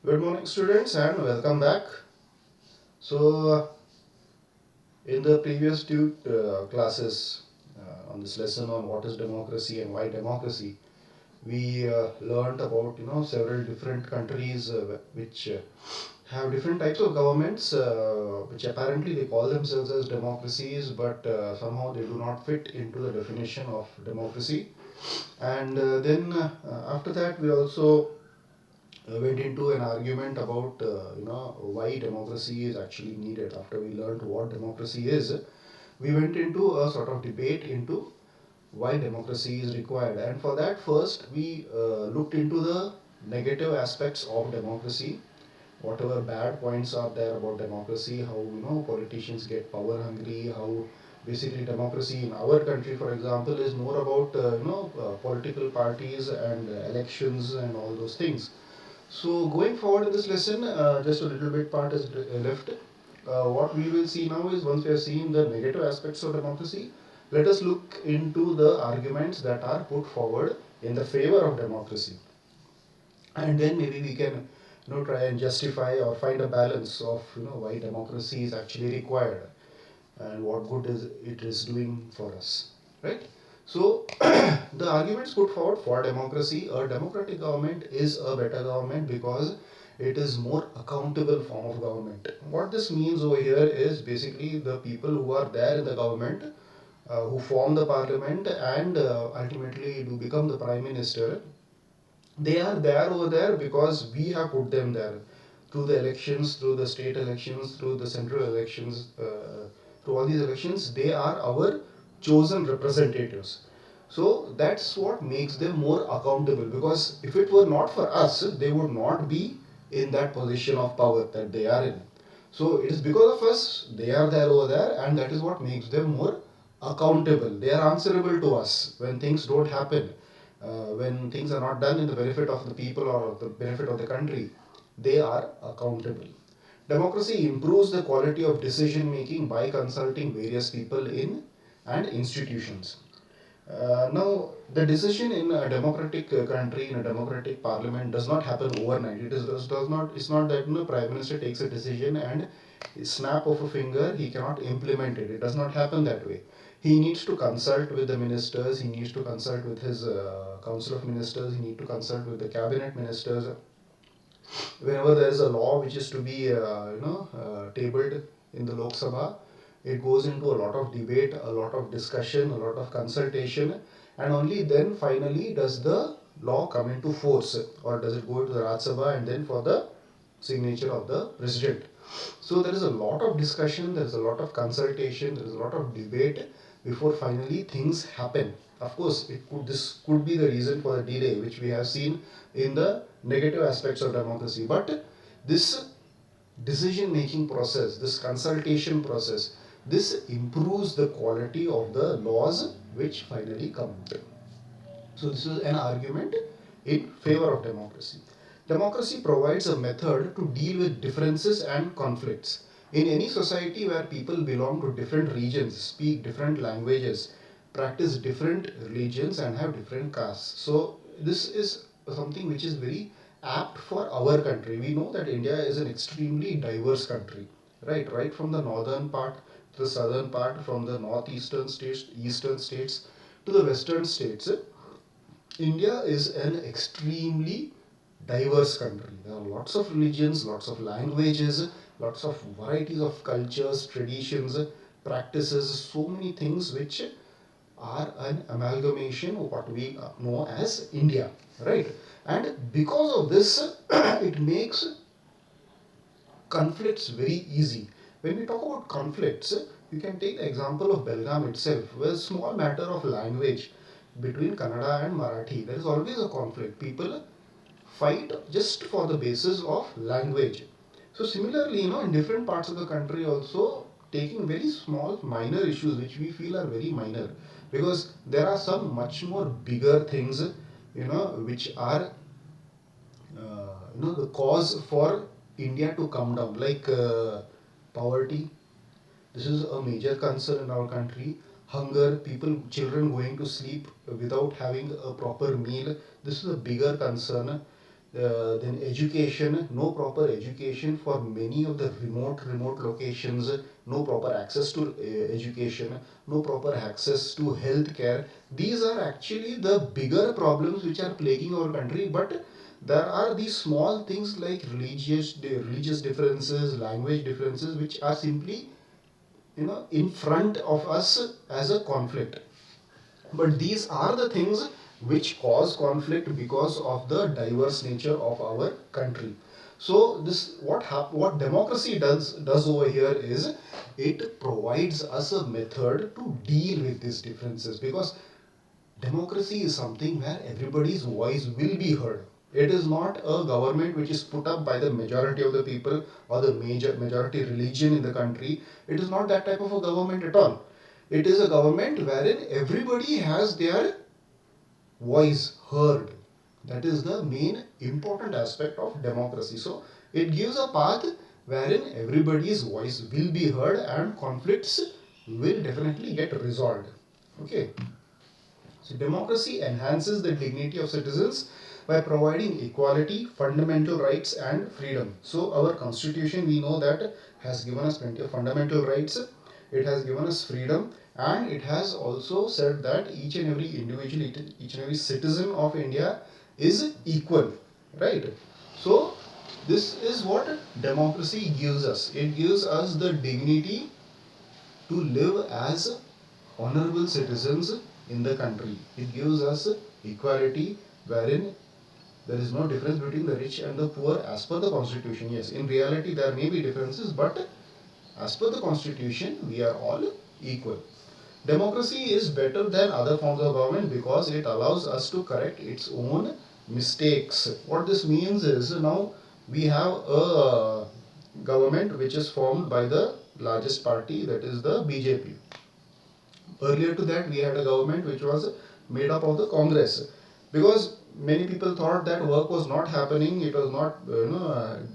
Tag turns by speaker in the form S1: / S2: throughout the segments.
S1: Good morning, students, and welcome back. So, in the previous two classes on this lesson on what is democracy and why democracy, we learned about several different countries which have different types of governments, which apparently they call themselves as democracies, but somehow they do not fit into the definition of democracy. And then after that, we also went into an argument about why democracy is actually needed. After we learned what democracy is, we went into a sort of debate into why democracy is required. And for that, first we looked into the negative aspects of democracy, whatever bad points are there about democracy, how politicians get power hungry, how basically democracy in our country, for example, is more about political parties and elections and all those things. So going forward in this lesson, just a little bit part is left. What we will see now is, once we have seen the negative aspects of democracy, let us look into the arguments that are put forward in the favor of democracy, and then maybe we can try and justify or find a balance of why democracy is actually required and what good is it is doing for us, right? So the arguments put forward for democracy: a democratic government is a better government because it is more accountable form of government. What this means over here is basically the people who are there in the government, who form the parliament and ultimately do become the prime minister, they are there over there because we have put them there through the elections, through the state elections, through the central elections, through all these elections. They are our chosen representatives. So that's what makes them more accountable, because if it were not for us, they would not be in that position of power that they are in. So it is because of us they are there over there, and that is what makes them more accountable. They are answerable to us when things don't happen, when things are not done in the benefit of the people or the benefit of the country. They are accountable. Democracy improves the quality of decision making by consulting various people in and institutions. Now, the decision in a democratic country, in a democratic parliament, does not happen overnight. It is does not. It's not that prime minister takes a decision and snap of a finger he cannot implement it. It does not happen that way. He needs to consult with the ministers. He needs to consult with his council of ministers. He needs to consult with the cabinet ministers. Whenever there is a law which is to be tabled in the Lok Sabha, it goes into a lot of debate, a lot of discussion, a lot of consultation, and only then finally does the law come into force, or does it go into the Rajya Sabha and then for the signature of the president. So there is a lot of discussion, there is a lot of consultation, there is a lot of debate before finally things happen. Of course, this could be the reason for the delay, which we have seen in the negative aspects of democracy. But this decision making process, this consultation process, this improves the quality of the laws which finally come out. So this is an argument in favor of democracy. Democracy provides a method to deal with differences and conflicts. In any society where people belong to different regions, speak different languages, practice different religions, and have different castes. So this is something which is very apt for our country. We know that India is an extremely diverse country, right? Right from the northern part to the southern part, from the northeastern states, eastern states to the western states. India is an extremely diverse country. There are lots of religions, lots of languages, lots of varieties of cultures, traditions, practices, so many things which are an amalgamation of what we know as India, right? And because of this, it makes conflicts very easy. When we talk about conflicts, you can take the example of Belgaum itself, where a small matter of language between Kannada and Marathi, there is always a conflict. People fight just for the basis of language. So similarly, in different parts of the country also, taking very small minor issues which we feel are very minor, because there are some much more bigger things, which are the cause for India to come down, like poverty. This is a major concern in our country. Hunger, people, children going to sleep without having a proper meal. This is a bigger concern. then education, no proper education for many of the remote locations, no proper access to education, no proper access to health care. These are actually the bigger problems which are plaguing our country. But there are these small things like religious differences, language differences, which are simply, in front of us as a conflict. But these are the things which cause conflict because of the diverse nature of our country. So this what democracy does over here is it provides us a method to deal with these differences, because democracy is something where everybody's voice will be heard. It is not a government which is put up by the majority of the people or the majority religion in the country. It is not that type of a government at all. It is a government wherein everybody has their voice heard. That is the main important aspect of democracy. So it gives a path wherein everybody's voice will be heard and conflicts will definitely get resolved. Okay. So democracy enhances the dignity of citizens by providing equality, fundamental rights and freedom. So our constitution, we know that, has given us plenty of fundamental rights. It has given us freedom, and it has also said that each and every individual, each and every citizen of India is equal, right? So this is what democracy gives us. It gives us the dignity to live as honorable citizens in the country. It gives us equality, wherein there is no difference between the rich and the poor as per the constitution. Yes, in reality there may be differences, but as per the constitution we are all equal. Democracy is better than other forms of government because it allows us to correct its own mistakes. What this means is, now we have a government which is formed by the largest party, that is the BJP. Earlier to that, we had a government which was made up of the Congress, because many people thought that work was not happening, it was not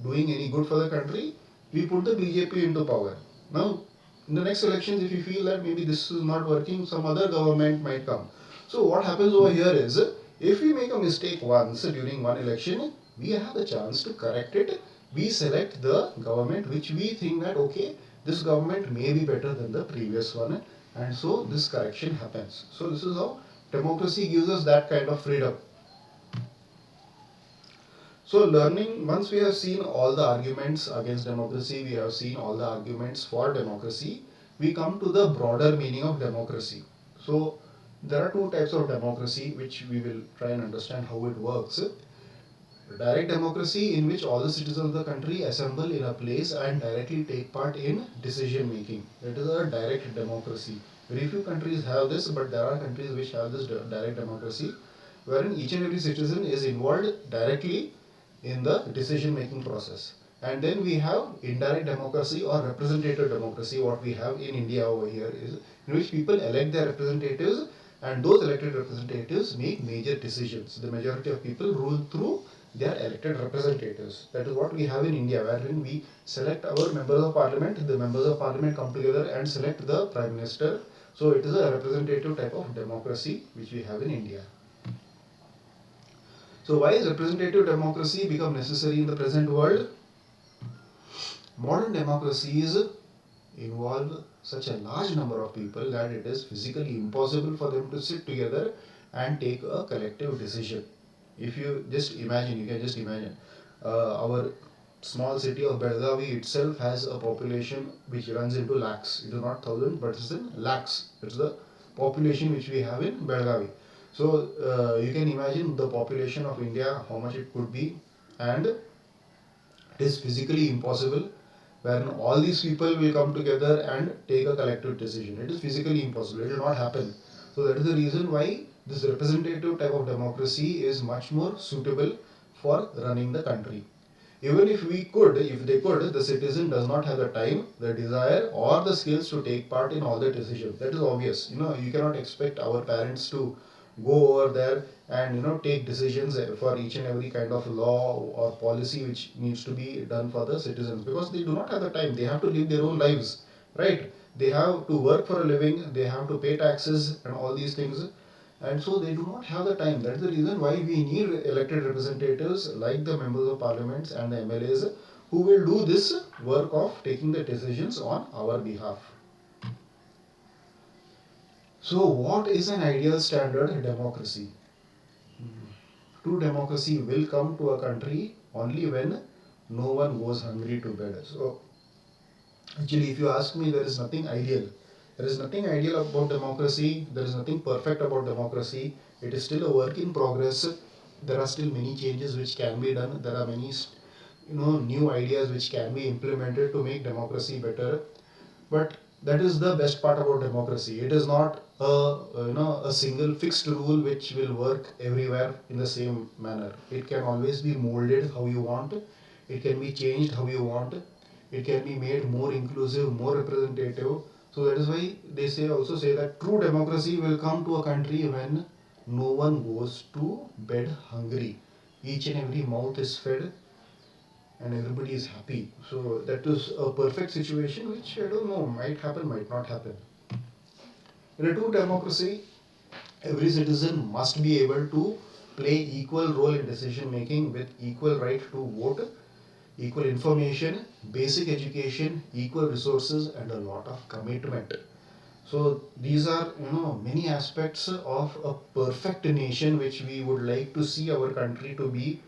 S1: doing any good for the country. We put the BJP into power. Now, in the next elections, if you feel that maybe this is not working, some other government might come. So what happens over here is, if we make a mistake once during one election, we have the chance to correct it. We select the government which we think that, okay, this government may be better than the previous one, and so this correction happens. So this is how democracy gives us that kind of freedom. So learning, once we have seen all the arguments against democracy, we have seen all the arguments for democracy, we come to the broader meaning of democracy. So there are two types of democracy which we will try and understand how it works. Direct democracy, in which all the citizens of the country assemble in a place and directly take part in decision making. It is a direct democracy. Very few countries have this, but there are countries which have this direct democracy, wherein each and every citizen is involved directly in the decision making process. And then we have indirect democracy or representative democracy. What we have in India over here is, in which people elect their representatives, and those elected representatives make major decisions. The majority of people rule through their elected representatives. That is what we have in India, wherein we select our members of parliament, the members of parliament come together and select the prime minister. So it is a representative type of democracy which we have in India. So why is representative democracy become necessary in the present world? Modern democracies involve such a large number of people that it is physically impossible for them to sit together and take a collective decision. If you just imagine, you can just imagine, our small city of Belgavi itself has a population which runs into lakhs. It is not thousands, but it's in lakhs. It's the population which we have in Belgavi. So you can imagine the population of India, how much it could be, and it is physically impossible when all these people will come together and take a collective decision. It is physically impossible. It will not happen. So that is the reason why this representative type of democracy is much more suitable for running the country. Even if they could, the citizen does not have the time, the desire, or the skills to take part in all the decisions. That is obvious. You cannot expect our parents to go over there and take decisions for each and every kind of law or policy which needs to be done for the citizens, because they do not have the time. They have to live their own lives, right? They have to work for a living. They have to pay taxes and all these things, and so they do not have the time. That's the reason why we need elected representatives like the members of parliaments and the MLAs who will do this work of taking the decisions on our behalf. So, what is an ideal standard democracy? True democracy will come to a country only when no one goes hungry to bed. So, actually, if you ask me, there is nothing ideal. There is nothing ideal about democracy. There is nothing perfect about democracy. It is still a work in progress. There are still many changes which can be done. There are many, new ideas which can be implemented to make democracy better. But that is the best part about democracy. It is not a single fixed rule which will work everywhere in the same manner. It can always be molded how you want. It can be changed how you want. It can be made more inclusive, more representative. So that is why they also say that true democracy will come to a country when no one goes to bed hungry. Each and every mouth is fed and everybody is happy. So that is a perfect situation which I don't know, might happen, might not happen. In a true democracy, every citizen must be able to play equal role in decision making with equal right to vote, equal information, basic education, equal resources, and a lot of commitment. So these are many aspects of a perfect nation which we would like to see our country to be,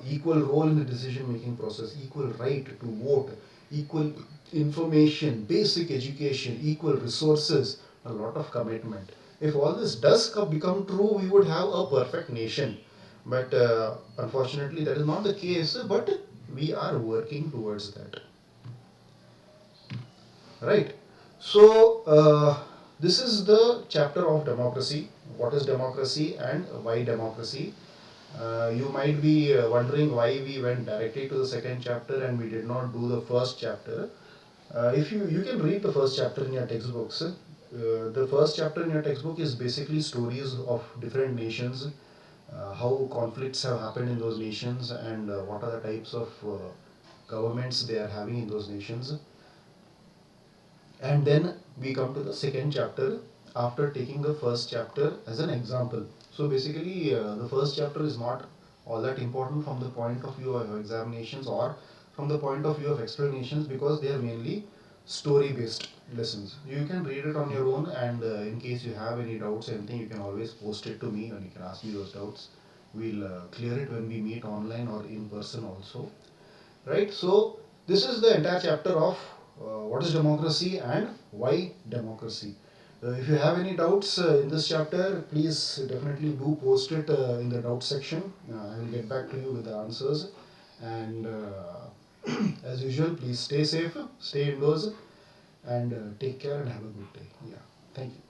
S1: equal role in the decision making process, equal right to vote, equal information, basic education, equal resources, a lot of commitment. If all this does become true, we would have a perfect nation. But unfortunately, that is not the case. But we are working towards that. Right. So, this is the chapter of democracy. What is democracy and why democracy? You might be wondering why we went directly to the second chapter and we did not do the first chapter. If you can read the first chapter in your textbooks. The first chapter in your textbook is basically stories of different nations, how conflicts have happened in those nations, and what are the types of governments they are having in those nations. And then we come to the second chapter after taking the first chapter as an example. So basically, the first chapter is not all that important from the point of view of examinations or from the point of view of explanations, because they are mainly story based lessons. You can read it on your own, and in case you have any doubts, anything, you can always post it to me and you can ask me those doubts. We'll clear it when we meet online or in person also. Right? So this is the entire chapter of what is democracy and why democracy. If you have any doubts in this chapter, please definitely do post it in the doubt section. I will get back to you with the answers. And as usual, please stay safe, stay indoors, and take care and have a good day. Yeah, thank you.